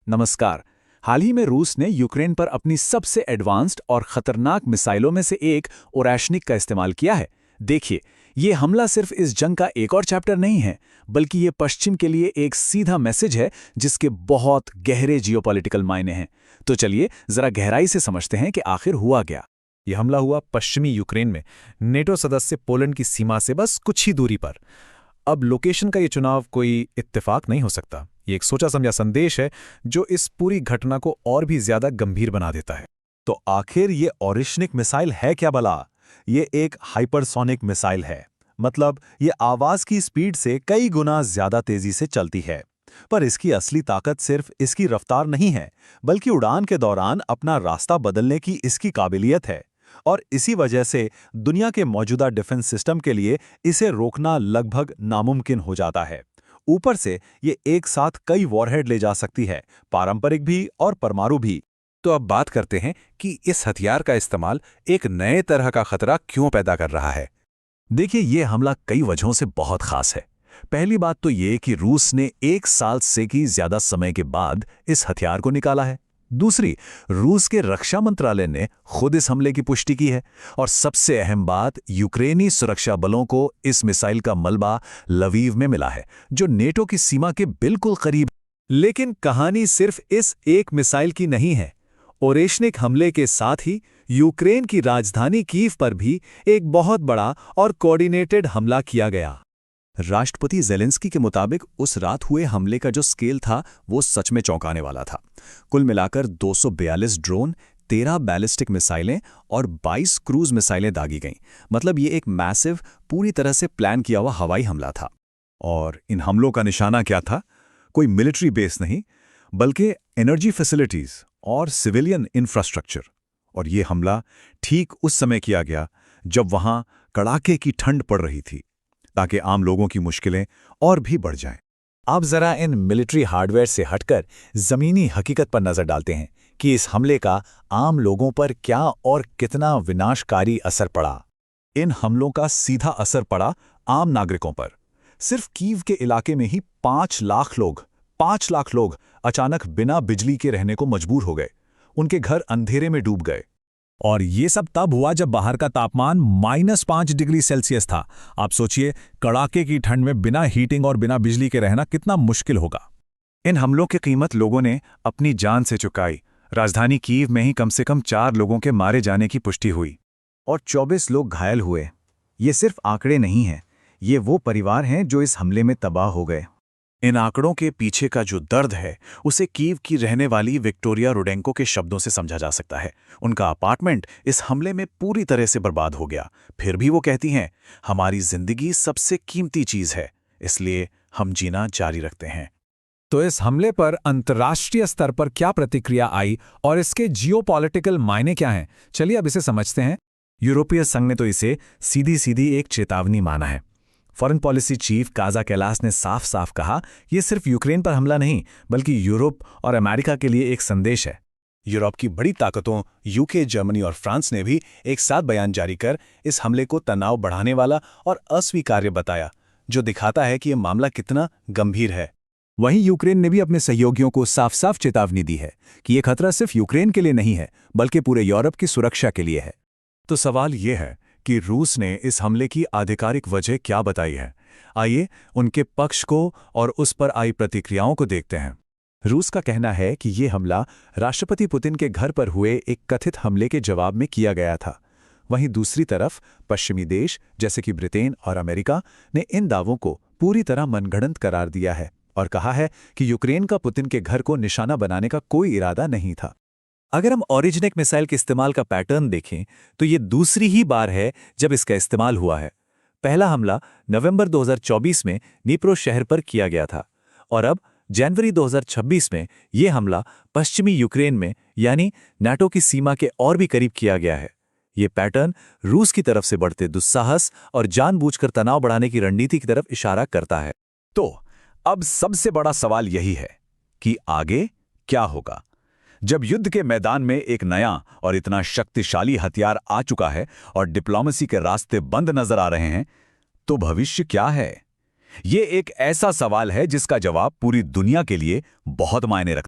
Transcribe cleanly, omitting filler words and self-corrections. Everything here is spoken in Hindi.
नमस्कार। हाल ही में रूस ने यूक्रेन पर अपनी सबसे एडवांस्ड और खतरनाक मिसाइलों में से एक ओरेशनिक का इस्तेमाल किया है। देखिए, ये हमला सिर्फ इस जंग का एक और चैप्टर नहीं है, बल्कि ये पश्चिम के लिए एक सीधा मैसेज है जिसके बहुत गहरे जियोपॉलिटिकल मायने हैं। तो चलिए जरा गहराई से समझते हैं कि आखिर हुआ क्या। यह हमला हुआ पश्चिमी यूक्रेन में नेटो सदस्य पोलैंड की सीमा से बस कुछ ही दूरी पर। अब लोकेशन का ये चुनाव कोई इत्तेफाक नहीं हो सकता। ये एक सोचा समझा संदेश है जो इस पूरी घटना को और भी ज्यादा गंभीर बना देता है। तो आखिर ये ओरेशनिक मिसाइल है क्या भला? ये एक हाइपरसोनिक मिसाइल है। मतलब ये आवाज की स्पीड से कई गुना ज्यादा तेजी से चलती है। पर इसकी असली ताकत सिर्फ इसकी रफ्तार नहीं है, बल्कि उड़ान के दौरान अपना रास्ता बदलने की इसकी काबिलियत है। और इसी वजह से दुनिया के मौजूदा डिफेंस सिस्टम के लिए इसे रोकना लगभग नामुमकिन हो जाता है। ऊपर से ये एक साथ कई वॉरहेड ले जा सकती है, पारंपरिक भी और परमाणु भी। तो अब बात करते हैं कि इस हथियार का इस्तेमाल एक नए तरह का खतरा क्यों पैदा कर रहा है। देखिए, ये हमला कई वजहों से बहुत खास है। पहली बात तो ये कि रूस ने 1 साल से की ज्यादा समय के बाद इस हथियार को निकाला है। दूसरी, रूस के रक्षा मंत्रालय ने खुद इस हमले की पुष्टि की है। और सबसे अहम बात, यूक्रेनी सुरक्षा बलों को इस मिसाइल का मलबा लवीव में मिला है, जो नेटो की सीमा के बिल्कुल करीब। लेकिन कहानी सिर्फ इस एक मिसाइल की नहीं है। ओरेशनिक हमले के साथ ही यूक्रेन की राजधानी कीव पर भी एक बहुत बड़ा और कोऑर्डिनेटेड हमला किया गया। राष्ट्रपति ज़ेलेंस्की के मुताबिक उस रात हुए हमले का जो स्केल था वो सच में चौंकाने वाला था। कुल मिलाकर 242 ड्रोन, 13 बैलिस्टिक मिसाइलें और 22 क्रूज मिसाइलें दागी गईं। मतलब ये एक मैसिव, पूरी तरह से प्लान किया हुआ हवाई हमला था। और इन हमलों का निशाना क्या था? कोई मिलिट्री बेस नहीं, बल्कि एनर्जी फैसिलिटीज और सिविलियन इंफ्रास्ट्रक्चर। और ये हमला ठीक उस समय किया गया जब वहां कड़ाके की ठंड पड़ रही थी, ताकि आम लोगों की मुश्किलें और भी बढ़ जाएं। अब जरा इन मिलिट्री हार्डवेयर से हटकर जमीनी हकीकत पर नजर डालते हैं कि इस हमले का आम लोगों पर क्या और कितना विनाशकारी असर पड़ा। इन हमलों का सीधा असर पड़ा आम नागरिकों पर। सिर्फ कीव के इलाके में ही 5 लाख लोग अचानक बिना बिजली के रहने को मजबूर हो गए। उनके घर अंधेरे में डूब गए। और ये सब तब हुआ जब बाहर का तापमान -5 डिग्री सेल्सियस था। आप सोचिए, कड़ाके की ठंड में बिना हीटिंग और बिना बिजली के रहना कितना मुश्किल होगा। इन हमलों की कीमत लोगों ने अपनी जान से चुकाई। राजधानी कीव में ही कम से कम 4 लोगों के मारे जाने की पुष्टि हुई और 24 लोग घायल हुए। ये सिर्फ आंकड़े नहीं हैं, ये वो परिवार हैं जो इस हमले में तबाह हो गए। इन आंकड़ों के पीछे का जो दर्द है, उसे कीव की रहने वाली विक्टोरिया रुडेंको के शब्दों से समझा जा सकता है। उनका अपार्टमेंट इस हमले में पूरी तरह से बर्बाद हो गया। फिर भी वो कहती हैं, हमारी जिंदगी सबसे कीमती चीज है, इसलिए हम जीना जारी रखते हैं। तो इस हमले पर अंतर्राष्ट्रीय स्तर पर क्या प्रतिक्रिया आई और इसके जियोपॉलिटिकल मायने क्या हैं? चलिए अब इसे समझते हैं। यूरोपीय संघ ने तो इसे सीधी एक चेतावनी माना है। Foreign policy chief Kaja Kallas ने साफ साफ कहा, यह सिर्फ यूक्रेन पर हमला नहीं, बल्कि यूरोप और अमेरिका के लिए एक संदेश है। यूरोप की बड़ी ताकतों यूके, जर्मनी और फ्रांस ने भी एक साथ बयान जारी कर इस हमले को तनाव बढ़ाने वाला और अस्वीकार्य बताया, जो दिखाता है कि यह मामला कितना गंभीर है। वहीं यूक्रेन ने भी अपने सहयोगियों को साफ साफ चेतावनी दी है कि यह खतरा सिर्फ यूक्रेन के लिए नहीं है, बल्कि पूरे यूरोप की सुरक्षा के लिए है। तो सवाल यह है कि रूस ने इस हमले की आधिकारिक वजह क्या बताई है। आइए उनके पक्ष को और उस पर आई प्रतिक्रियाओं को देखते हैं। रूस का कहना है कि ये हमला राष्ट्रपति पुतिन के घर पर हुए एक कथित हमले के जवाब में किया गया था। वहीं दूसरी तरफ पश्चिमी देश जैसे कि ब्रिटेन और अमेरिका ने इन दावों को पूरी तरह मनगढ़ंत करार दिया है और कहा है कि यूक्रेन का पुतिन के घर को निशाना बनाने का कोई इरादा नहीं था। अगर हम ओरेशनिक मिसाइल के इस्तेमाल का पैटर्न देखें तो ये दूसरी ही बार है जब इसका इस्तेमाल हुआ है। पहला हमला नवंबर 2024 में दनीप्रो शहर पर किया गया था और अब जनवरी 2026 में यह हमला पश्चिमी यूक्रेन में यानी नाटो की सीमा के और भी करीब किया गया है। ये पैटर्न रूस की तरफ से बढ़ते दुस्साहस और जानबूझकर तनाव बढ़ाने की रणनीति की तरफ इशारा करता है। तो अब सबसे बड़ा सवाल यही है कि आगे क्या होगा। जब युद्ध के मैदान में एक नया और इतना शक्तिशाली हथियार आ चुका है और डिप्लोमेसी के रास्ते बंद नजर आ रहे हैं, तो भविष्य क्या है? ये एक ऐसा सवाल है जिसका जवाब पूरी दुनिया के लिए बहुत मायने रखता है।